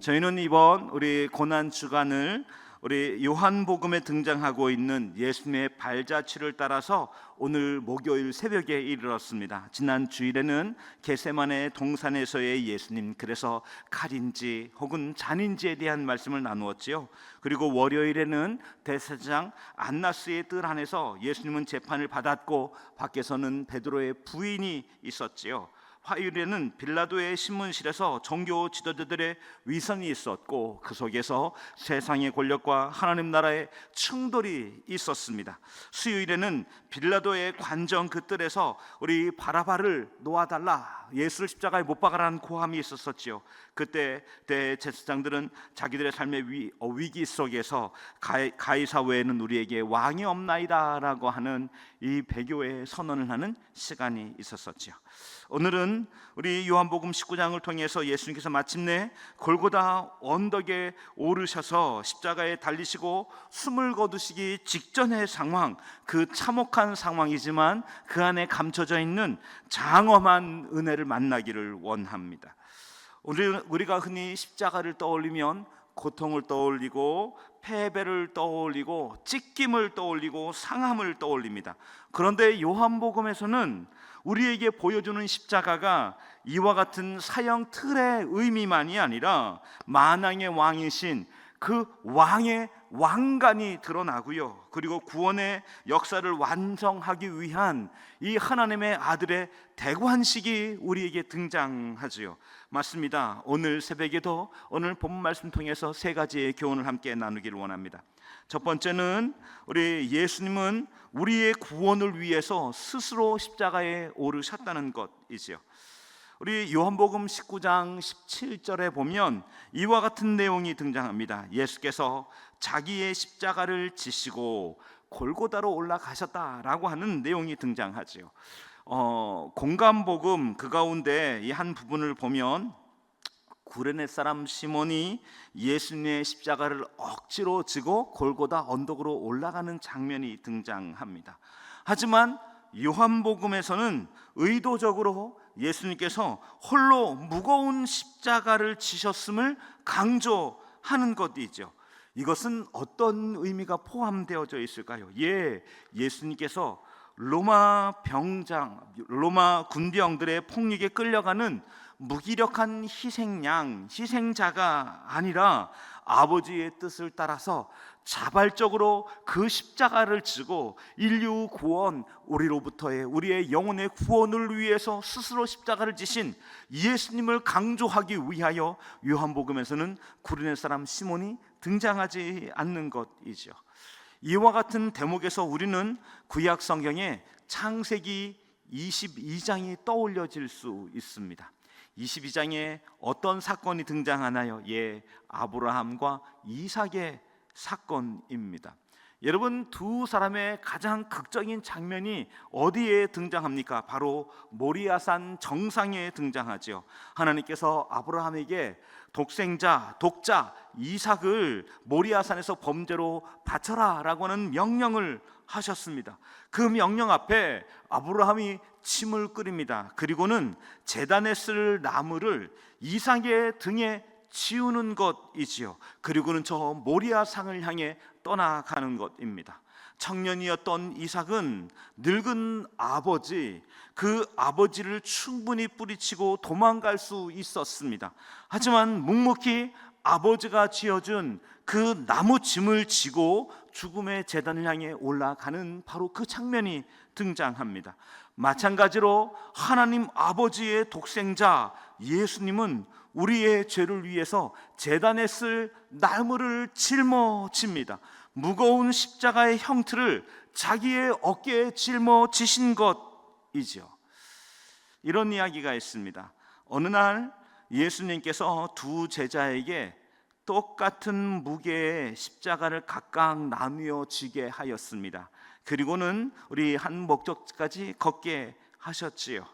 저희는 이번 우리 고난 주간을 우리 요한복음에 등장하고 있는 예수님의 발자취를 따라서 오늘 목요일 새벽에 이르렀습니다. 지난 주일에는 겟세마네 동산에서의 예수님, 그래서 칼인지 혹은 잔인지에 대한 말씀을 나누었지요. 그리고 월요일에는 대제사장 안나스의 뜰 안에서 예수님은 재판을 받았고 밖에서는 베드로의 부인이 있었지요. 화요일에는 빌라도의 신문실에서 종교 지도자들의 위선이 있었고 그 속에서 세상의 권력과 하나님 나라의 충돌이 있었습니다. 수요일에는 빌라도의 관정 그 뜰에서 우리 바라바를 놓아달라, 예수를 십자가에 못 박아라는 고함이 있었었지요. 그때 대제사장들은 자기들의 삶의 위기 속에서 가이사 외에는 우리에게 왕이 없나이다 라고 하는 이 배교의 선언을 하는 시간이 있었었지요. 오늘은 우리 요한복음 19장을 통해서 예수님께서 마침내 골고다 언덕에 오르셔서 십자가에 달리시고 숨을 거두시기 직전의 상황, 그 참혹한 상황이지만 그 안에 감춰져 있는 장엄한 은혜를 만나기를 원합니다. 우리가 흔히 십자가를 떠올리면 고통을 떠올리고 패배를 떠올리고 찢김을 떠올리고 상함을 떠올립니다. 그런데 요한복음에서는 우리에게 보여주는 십자가가 이와 같은 사형 틀의 의미만이 아니라 만왕의 왕이신 그 왕의 왕관이 드러나고요, 그리고 구원의 역사를 완성하기 위한 이 하나님의 아들의 대관식이 우리에게 등장하지요. 맞습니다. 오늘 새벽에도 오늘 본문 말씀 통해서 세 가지의 교훈을 함께 나누기를 원합니다. 첫 번째는 우리 예수님은 우리의 구원을 위해서 스스로 십자가에 오르셨다는 것이지요. 우리 요한복음 19장 17절에 보면 이와 같은 내용이 등장합니다. 예수께서 자기의 십자가를 지시고 골고다로 올라가셨다라고 하는 내용이 등장하지요. 공감복음 그 가운데 이 한 부분을 보면 구레네 사람 시몬이 예수님의 십자가를 억지로 지고 골고다 언덕으로 올라가는 장면이 등장합니다. 하지만 요한복음에서는 의도적으로 예수님께서 홀로 무거운 십자가를 지셨음을 강조하는 것이죠. 이것은 어떤 의미가 포함되어져 있을까요? 예수님께서 로마 군병들의 폭력에 끌려가는 무기력한 희생자가 아니라 아버지의 뜻을 따라서 자발적으로 그 십자가를 지고 인류 구원, 우리의 영혼의 구원을 위해서 스스로 십자가를 지신 예수님을 강조하기 위하여 요한복음에서는 구레네 사람 시몬이 등장하지 않는 것이죠. 이와 같은 대목에서 우리는 구약 성경에 창세기 22장이 떠올려질 수 있습니다. 22장에 어떤 사건이 등장하나요? 아브라함과 이삭의 사건입니다. 여러분, 두 사람의 가장 극적인 장면이 어디에 등장합니까? 바로 모리아산 정상에 등장하죠. 하나님께서 아브라함에게 독자 이삭을 모리아산에서 범죄로 바쳐라 라고 하는 명령을 하셨습니다. 그 명령 앞에 아브라함이 침을 끓입니다. 그리고는 제단에 쓸 나무를 이삭의 등에 지우는 것이지요. 그리고는 저 모리아산을 향해 떠나가는 것입니다. 청년이었던 이삭은 늙은 그 아버지를 충분히 뿌리치고 도망갈 수 있었습니다. 하지만 묵묵히 아버지가 지어준 그 나무짐을 지고 죽음의 제단을 향해 올라가는 바로 그 장면이 등장합니다. 마찬가지로 하나님 아버지의 독생자 예수님은 우리의 죄를 위해서 제단에 쓸 나무를 짊어집니다. 무거운 십자가의 형틀을 자기의 어깨에 짊어지신 것이죠. 이런 이야기가 있습니다. 어느 날 예수님께서 두 제자에게 똑같은 무게의 십자가를 각각 나누어 지게 하였습니다. 그리고는 우리 한 목적지까지 걷게 하셨지요.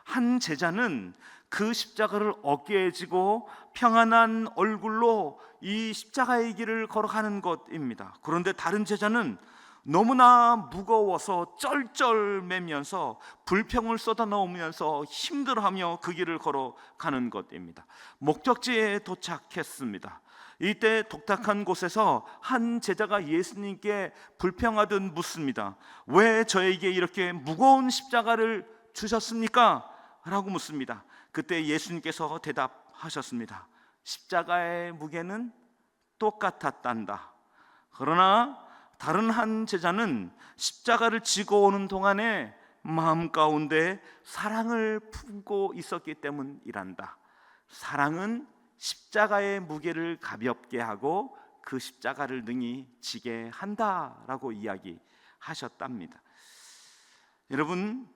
한 제자는 그 십자가를 어깨에 지고 평안한 얼굴로 이 십자가의 길을 걸어가는 것입니다. 그런데 다른 제자는 너무나 무거워서 쩔쩔매면서 불평을 쏟아놓으면서 힘들어하며 그 길을 걸어가는 것입니다. 목적지에 도착했습니다. 이때 독특한 곳에서 한 제자가 예수님께 불평하듯 묻습니다. 왜 저에게 이렇게 무거운 십자가를 주셨습니까? 라고 묻습니다. 그때 예수님께서 대답하셨습니다. 십자가의 무게는 똑같았단다. 그러나 다른 한 제자는 십자가를 지고 오는 동안에 마음 가운데 사랑을 품고 있었기 때문이란다. 사랑은 십자가의 무게를 가볍게 하고 그 십자가를 능히 지게 한다라고 이야기하셨답니다. 여러분,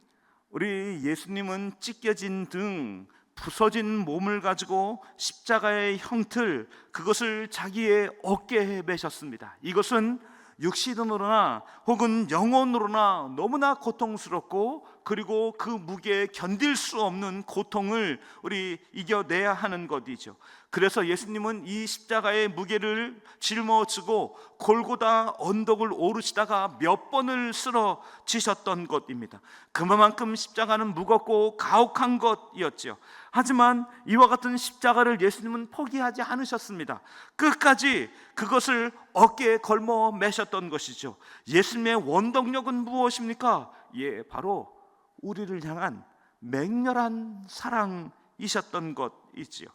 우리 예수님은 찢겨진 등 부서진 몸을 가지고 십자가의 형틀, 그것을 자기의 어깨에 매셨습니다. 이것은 육신으로나 혹은 영혼으로나 너무나 고통스럽고, 그리고 그 무게에 견딜 수 없는 고통을 우리 이겨내야 하는 것이죠. 그래서 예수님은 이 십자가의 무게를 짊어지고 골고다 언덕을 오르시다가 몇 번을 쓰러지셨던 것입니다. 그만큼 십자가는 무겁고 가혹한 것이었죠. 하지만 이와 같은 십자가를 예수님은 포기하지 않으셨습니다. 끝까지 그것을 어깨에 걸머 매셨던 것이죠. 예수님의 원동력은 무엇입니까? 바로 우리를 향한 맹렬한 사랑이셨던 것이지요.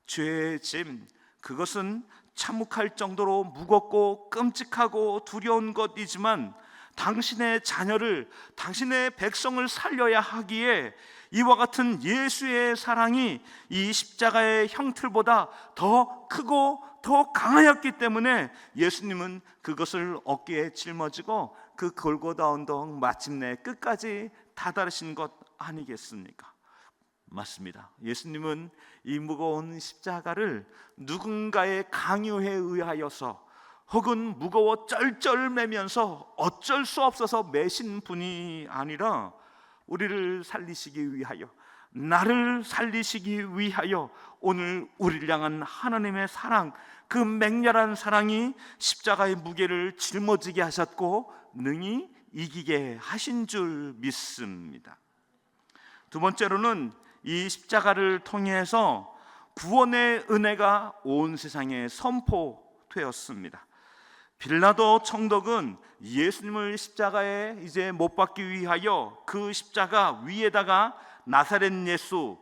죄의 짐, 그것은 참혹할 정도로 무겁고 끔찍하고 두려운 것이지만 당신의 자녀를, 당신의 백성을 살려야 하기에 이와 같은 예수의 사랑이 이 십자가의 형틀보다 더 크고 더 강하였기 때문에 예수님은 그것을 어깨에 짊어지고 그 골고다 언덕 마침내 끝까지 다다르신 것 아니겠습니까? 맞습니다. 예수님은 이 무거운 십자가를 누군가의 강요에 의하여서 혹은 무거워 쩔쩔매면서 어쩔 수 없어서 매신 분이 아니라 우리를 살리시기 위하여, 나를 살리시기 위하여 오늘 우리를 향한 하나님의 사랑, 그 맹렬한 사랑이 십자가의 무게를 짊어지게 하셨고 능히 이기게 하신 줄 믿습니다. 두 번째로는 이 십자가를 통해서 구원의 은혜가 온 세상에 선포되었습니다. 빌라도 총독은 예수님을 십자가에 이제 못 박기 위하여 그 십자가 위에다가 나사렛 예수,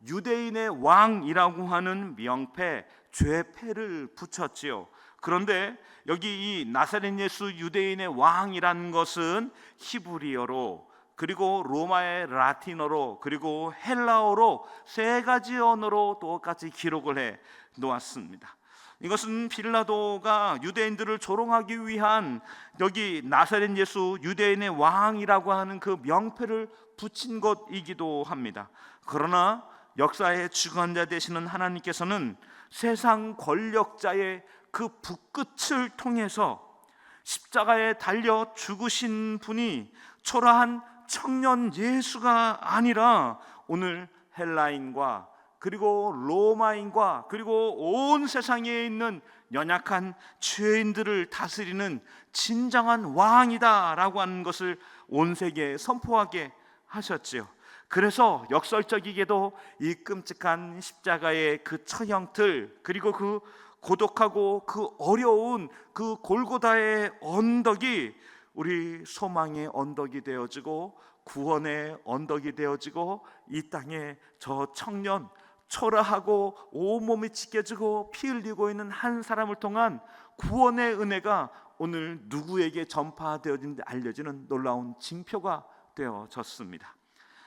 유대인의 왕이라고 하는 명패, 죄패를 붙였지요. 그런데 여기 이 나사렛 예수, 유대인의 왕이라는 것은 히브리어로, 그리고 로마의 라틴어로, 그리고 헬라어로 세 가지 언어로 똑같이 기록을 해 놓았습니다. 이것은 빌라도가 유대인들을 조롱하기 위한 여기 나사렛 예수, 유대인의 왕이라고 하는 그 명패를 붙인 것이기도 합니다. 그러나 역사의 주관자 되시는 하나님께서는 세상 권력자의 그 붓끝을 통해서 십자가에 달려 죽으신 분이 초라한 청년 예수가 아니라 오늘 헬라인과 그리고 로마인과 그리고 온 세상에 있는 연약한 죄인들을 다스리는 진정한 왕이다라고 하는 것을 온 세계에 선포하게 하셨지요. 그래서 역설적이게도 이 끔찍한 십자가의 그 처형틀, 그리고 그 고독하고 그 어려운 그 골고다의 언덕이 우리 소망의 언덕이 되어지고 구원의 언덕이 되어지고 이 땅에 저 청년, 초라하고 온몸이 찢겨지고 피 흘리고 있는 한 사람을 통한 구원의 은혜가 오늘 누구에게 전파되어진지 알려지는 놀라운 징표가 되어졌습니다.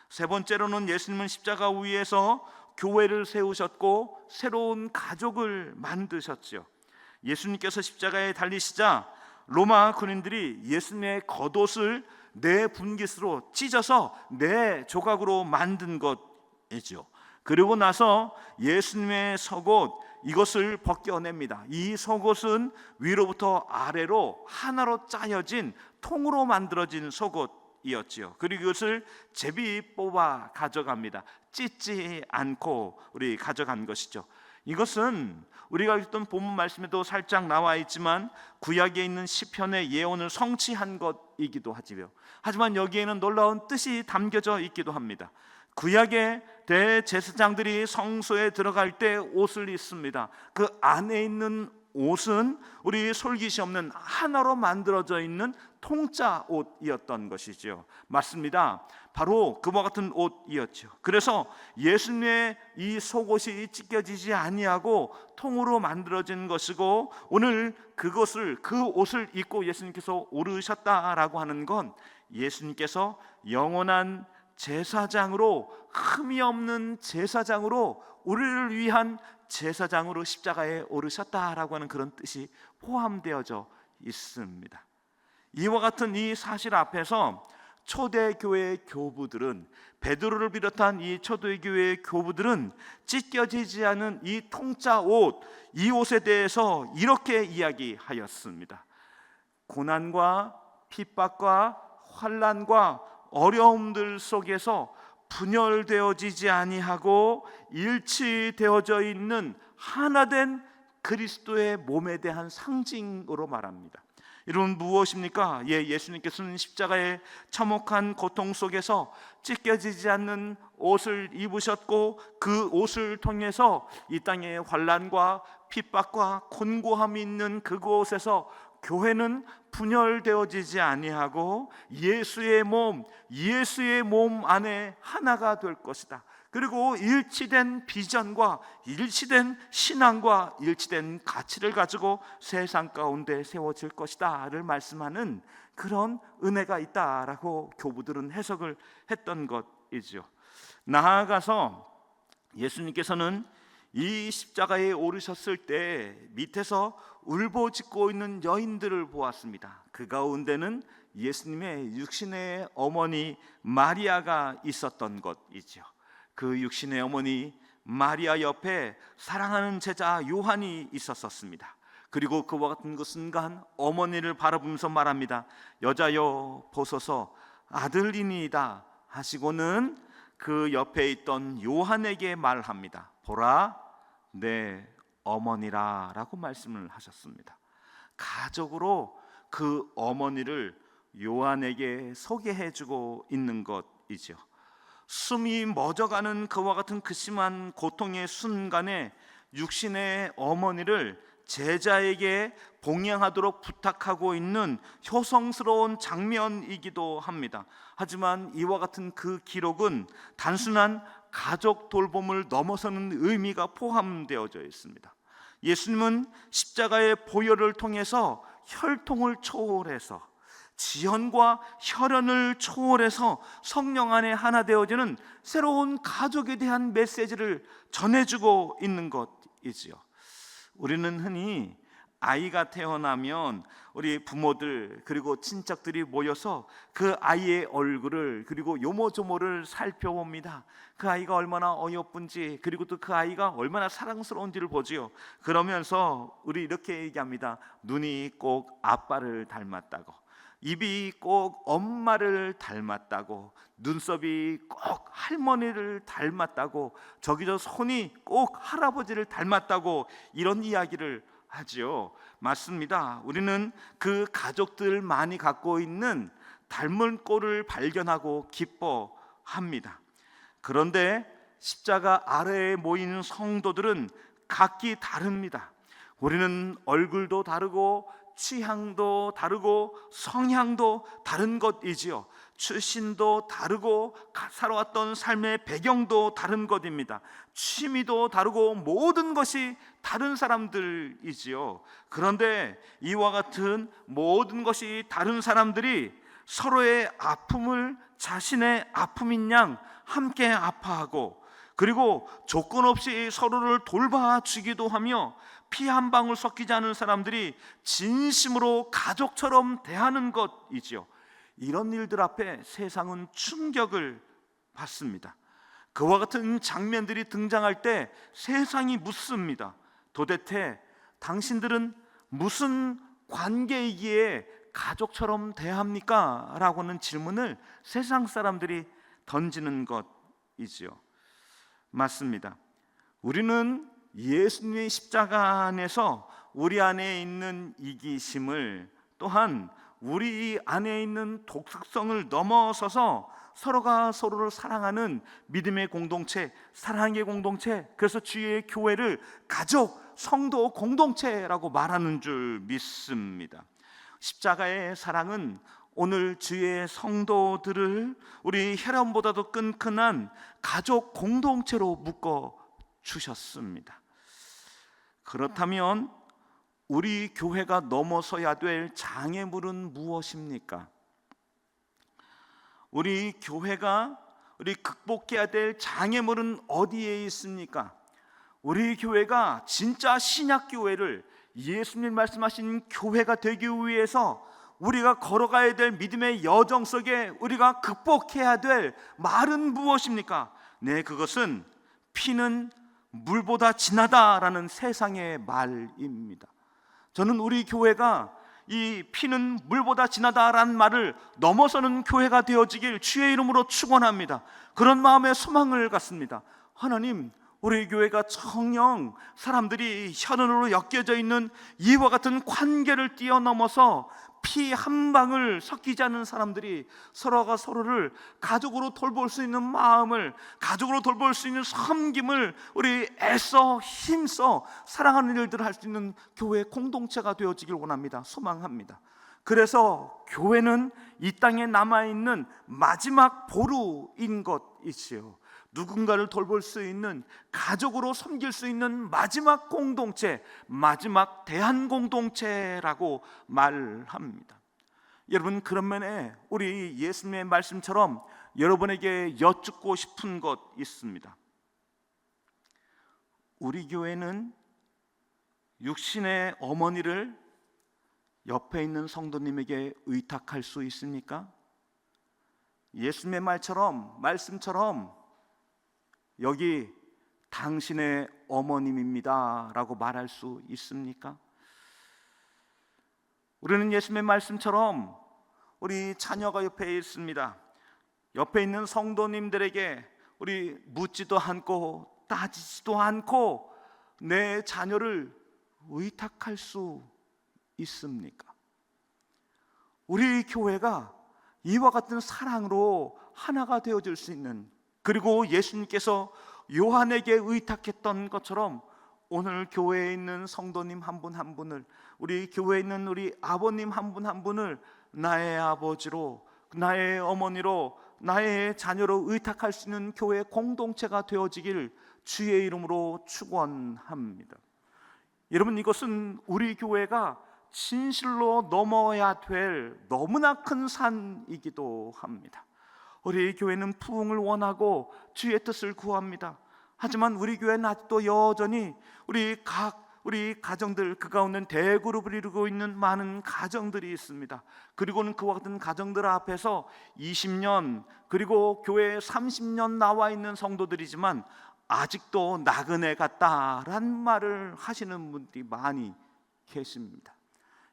세 번째로는 예수님은 십자가 위에서 교회를 세우셨고 새로운 가족을 만드셨죠. 예수님께서 십자가에 달리시자 로마 군인들이 예수님의 겉옷을 네 분깃으로 찢어서 네 조각으로 만든 것이죠. 그리고 나서 예수님의 속옷, 이것을 벗겨냅니다. 이 속옷은 위로부터 아래로 하나로 짜여진 통으로 만들어진 속옷이었지요. 그리고 이것을 제비 뽑아 가져갑니다. 찢지 않고 우리 가져간 것이죠. 이것은 우리가 읽던 본문 말씀에도 살짝 나와 있지만 구약에 있는 시편의 예언을 성취한 것이기도 하지요. 하지만 여기에는 놀라운 뜻이 담겨져 있기도 합니다. 구약의 대제사장들이 성소에 들어갈 때 옷을 입습니다. 그 안에 있는 옷은 우리 솔깃이 없는 하나로 만들어져 있는 통짜 옷이었던 것이죠. 맞습니다. 바로 그와 같은 옷이었죠. 그래서 예수님의 이 속옷이 찢겨지지 아니하고 통으로 만들어진 것이고, 오늘 그 옷을 입고 예수님께서 오르셨다라고 하는 건 예수님께서 영원한 제사장으로, 흠이 없는 제사장으로, 우리를 위한 제사장으로 십자가에 오르셨다라고 하는 그런 뜻이 포함되어져 있습니다. 이와 같은 이 사실 앞에서 초대교회 교부들은, 베드로를 비롯한 이 초대교회 교부들은 찢겨지지 않은 이 통짜 옷, 이 옷에 대해서 이렇게 이야기하였습니다. 고난과 핍박과 환난과 어려움들 속에서 분열되어지지 아니하고 일치되어져 있는 하나된 그리스도의 몸에 대한 상징으로 말합니다. 이런 무엇입니까? 예수님께서는 십자가의 참혹한 고통 속에서 찢겨지지 않는 옷을 입으셨고, 그 옷을 통해서 이 땅의 환난과 핍박과 곤고함이 있는 그곳에서 교회는 분열되어지지 아니하고 예수의 몸 안에 하나가 될 것이다. 그리고 일치된 비전과 일치된 신앙과 일치된 가치를 가지고 세상 가운데 세워질 것이다를 말씀하는 그런 은혜가 있다라고 교부들은 해석을 했던 것이죠. 나아가서 예수님께서는 이 십자가에 오르셨을 때 밑에서 울부짖고 있는 여인들을 보았습니다. 그 가운데는 예수님의 육신의 어머니 마리아가 있었던 것이죠. 그 육신의 어머니 마리아 옆에 사랑하는 제자 요한이 있었습니다. 그리고 그와 같은 그 순간 어머니를 바라보면서 말합니다. 여자여 보소서 아들이니이다 하시고는 그 옆에 있던 요한에게 말합니다. 보라 내 어머니라 라고 말씀을 하셨습니다. 가족으로 그 어머니를 요한에게 소개해주고 있는 것이죠. 숨이 멎어가는 그와 같은 그 심한 고통의 순간에 육신의 어머니를 제자에게 봉양하도록 부탁하고 있는 효성스러운 장면이기도 합니다. 하지만 이와 같은 그 기록은 단순한 가족 돌봄을 넘어서는 의미가 포함되어져 있습니다. 예수님은 십자가의 보혈을 통해서 혈통을 초월해서, 지연과 혈연을 초월해서 성령 안에 하나 되어지는 새로운 가족에 대한 메시지를 전해주고 있는 것이지요. 우리는 흔히 아이가 태어나면 우리 부모들 그리고 친척들이 모여서 그 아이의 얼굴을 그리고 요모조모를 살펴봅니다. 그 아이가 얼마나 어여쁜지, 그리고 또 그 아이가 얼마나 사랑스러운지를 보지요. 그러면서 우리 이렇게 얘기합니다. 눈이 꼭 아빠를 닮았다고, 입이 꼭 엄마를 닮았다고, 눈썹이 꼭 할머니를 닮았다고, 저기저 손이 꼭 할아버지를 닮았다고, 이런 이야기를 하지요. 맞습니다. 우리는 그 가족들만이 갖고 있는 닮은 꼴을 발견하고 기뻐합니다. 그런데 십자가 아래에 모이는 성도들은 각기 다릅니다. 우리는 얼굴도 다르고 취향도 다르고 성향도 다른 것이지요. 출신도 다르고 살아왔던 삶의 배경도 다른 것입니다. 취미도 다르고 모든 것이 다른 사람들이지요. 그런데 이와 같은 모든 것이 다른 사람들이 서로의 아픔을 자신의 아픔인 양 함께 아파하고, 그리고 조건 없이 서로를 돌봐주기도 하며 피 한 방울 섞이지 않은 사람들이 진심으로 가족처럼 대하는 것이지요. 이런 일들 앞에 세상은 충격을 받습니다. 그와 같은 장면들이 등장할 때 세상이 묻습니다. 도대체 당신들은 무슨 관계이기에 가족처럼 대합니까? 라고 하는 질문을 세상 사람들이 던지는 것이지요. 맞습니다. 우리는 예수님의 십자가 안에서 우리 안에 있는 이기심을, 또한 우리 안에 있는 독특성을 넘어서서 서로가 서로를 사랑하는 믿음의 공동체, 사랑의 공동체, 그래서 주의 교회를 가족, 성도 공동체라고 말하는 줄 믿습니다. 십자가의 사랑은 오늘 주의 성도들을 우리 혈연보다도 끈끈한 가족 공동체로 묶어 주셨습니다. 그렇다면 우리 교회가 넘어서야 될 장애물은 무엇입니까? 우리 교회가 극복해야 될 장애물은 어디에 있습니까? 우리 교회가 진짜 신약교회를, 예수님 말씀하신 교회가 되기 위해서 우리가 걸어가야 될 믿음의 여정 속에 우리가 극복해야 될 말은 무엇입니까? 네, 그것은 피는 물보다 진하다라는 세상의 말입니다. 저는 우리 교회가 이 피는 물보다 진하다라는 말을 넘어서는 교회가 되어지길 주의 이름으로 축원합니다. 그런 마음의 소망을 갖습니다. 하나님, 우리 교회가 정녕 사람들이 혈연으로 엮여져 있는 이와 같은 관계를 뛰어넘어서 피 한 방울 섞이지 않는 사람들이 서로가 서로를 가족으로 돌볼 수 있는 마음을, 가족으로 돌볼 수 있는 섬김을 우리 애써 힘써 사랑하는 일들을 할 수 있는 교회 공동체가 되어지길 원합니다. 소망합니다. 그래서 교회는 이 땅에 남아있는 마지막 보루인 것이지요. 누군가를 돌볼 수 있는, 가족으로 섬길 수 있는 마지막 공동체, 마지막 대한 공동체라고 말합니다. 여러분, 그런 면에 우리 예수님의 말씀처럼 여러분에게 여쭙고 싶은 것 있습니다. 우리 교회는 육신의 어머니를 옆에 있는 성도님에게 의탁할 수 있습니까? 예수님의 말씀처럼 여기 당신의 어머님입니다 라고 말할 수 있습니까? 우리는 예수님의 말씀처럼 우리 자녀가 옆에 있습니다. 옆에 있는 성도님들에게 우리 묻지도 않고 따지지도 않고 내 자녀를 의탁할 수 있습니까? 우리 교회가 이와 같은 사랑으로 하나가 되어질 수 있는, 그리고 예수님께서 요한에게 의탁했던 것처럼 오늘 교회에 있는 성도님 한 분 한 분을, 우리 교회에 있는 우리 아버님 한 분 한 분을 나의 아버지로, 나의 어머니로, 나의 자녀로 의탁할 수 있는 교회 공동체가 되어지길 주의 이름으로 축원합니다. 여러분, 이것은 우리 교회가 진실로 넘어야 될 너무나 큰 산이기도 합니다. 우리 교회는 부흥을 원하고 주의 뜻을 구합니다. 하지만 우리 교회는 아직도 여전히 우리 가정들, 그 가운데 대그룹을 이루고 있는 많은 가정들이 있습니다. 그리고는 그와 같은 가정들 앞에서 20년, 그리고 교회에 30년 나와 있는 성도들이지만 아직도 나그네 같다라는 말을 하시는 분들이 많이 계십니다.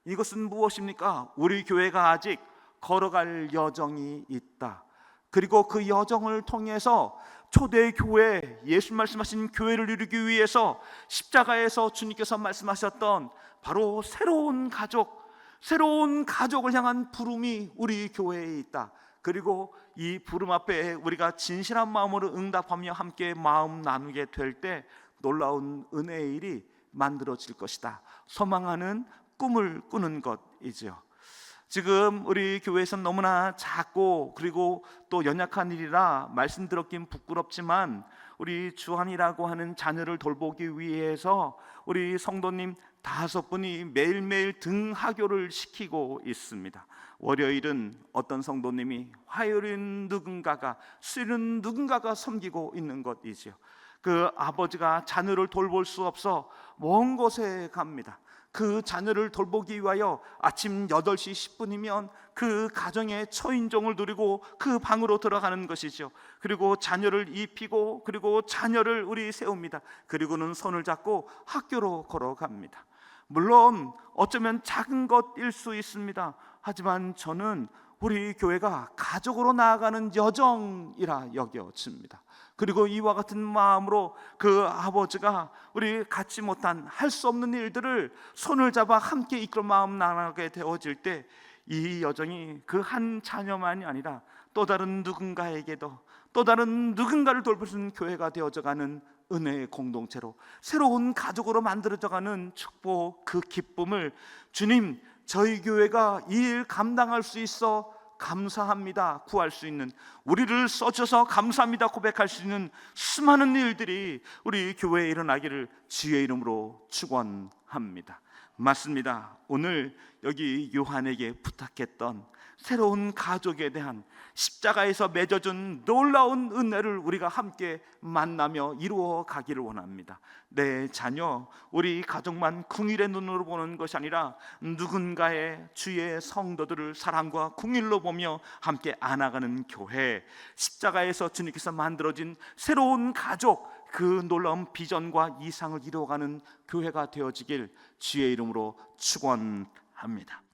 이것은 무엇입니까? 우리 교회가 아직 걸어갈 여정이 있다. 그리고 그 여정을 통해서 초대교회, 예수 말씀하신 교회를 이루기 위해서 십자가에서 주님께서 말씀하셨던 바로 새로운 가족을 향한 부름이 우리 교회에 있다. 그리고 이 부름 앞에 우리가 진실한 마음으로 응답하며 함께 마음 나누게 될 때 놀라운 은혜의 일이 만들어질 것이다. 소망하는 꿈을 꾸는 것이죠. 지금 우리 교회에서는 너무나 작고 그리고 또 연약한 일이라 말씀드렸긴 부끄럽지만, 우리 주한이라고 하는 자녀를 돌보기 위해서 우리 성도님 5분이 매일매일 등하교를 시키고 있습니다. 월요일은 어떤 성도님이, 화요일은 누군가가, 수요일은 누군가가 섬기고 있는 것이죠. 그 아버지가 자녀를 돌볼 수 없어 먼 곳에 갑니다. 그 자녀를 돌보기 위하여 아침 8시 10분이면 그 가정의 초인종을 누리고 그 방으로 들어가는 것이죠. 그리고 자녀를 입히고, 그리고 자녀를 우리 세웁니다. 그리고는 손을 잡고 학교로 걸어갑니다. 물론 어쩌면 작은 것일 수 있습니다. 하지만 저는 우리 교회가 가족으로 나아가는 여정이라 여겨집니다. 그리고 이와 같은 마음으로 그 아버지가 우리 갖지 못한 할 수 없는 일들을 손을 잡아 함께 이끌어 마음 나가게 되어질 때 이 여정이 그 한 자녀만이 아니라 또 다른 누군가에게도 또 다른 누군가를 돌볼 수 있는 교회가 되어져가는 은혜의 공동체로 새로운 가족으로 만들어져가는 축복, 그 기쁨을 주님, 저희 교회가 이 일 감당할 수 있어 감사합니다 구할 수 있는, 우리를 써줘서 감사합니다 고백할 수 있는 수많은 일들이 우리 교회에 일어나기를 주의 이름으로 축원합니다. 맞습니다. 오늘 여기 요한에게 부탁했던 새로운 가족에 대한 십자가에서 맺어준 놀라운 은혜를 우리가 함께 만나며 이루어 가기를 원합니다. 내 자녀, 우리 가족만 궁일의 눈으로 보는 것이 아니라 누군가의 주의 성도들을 사랑과 궁일로 보며 함께 안아가는 교회, 십자가에서 주님께서 만들어진 새로운 가족, 그 놀라운 비전과 이상을 이루어가는 교회가 되어지길 주의 이름으로 축원합니다.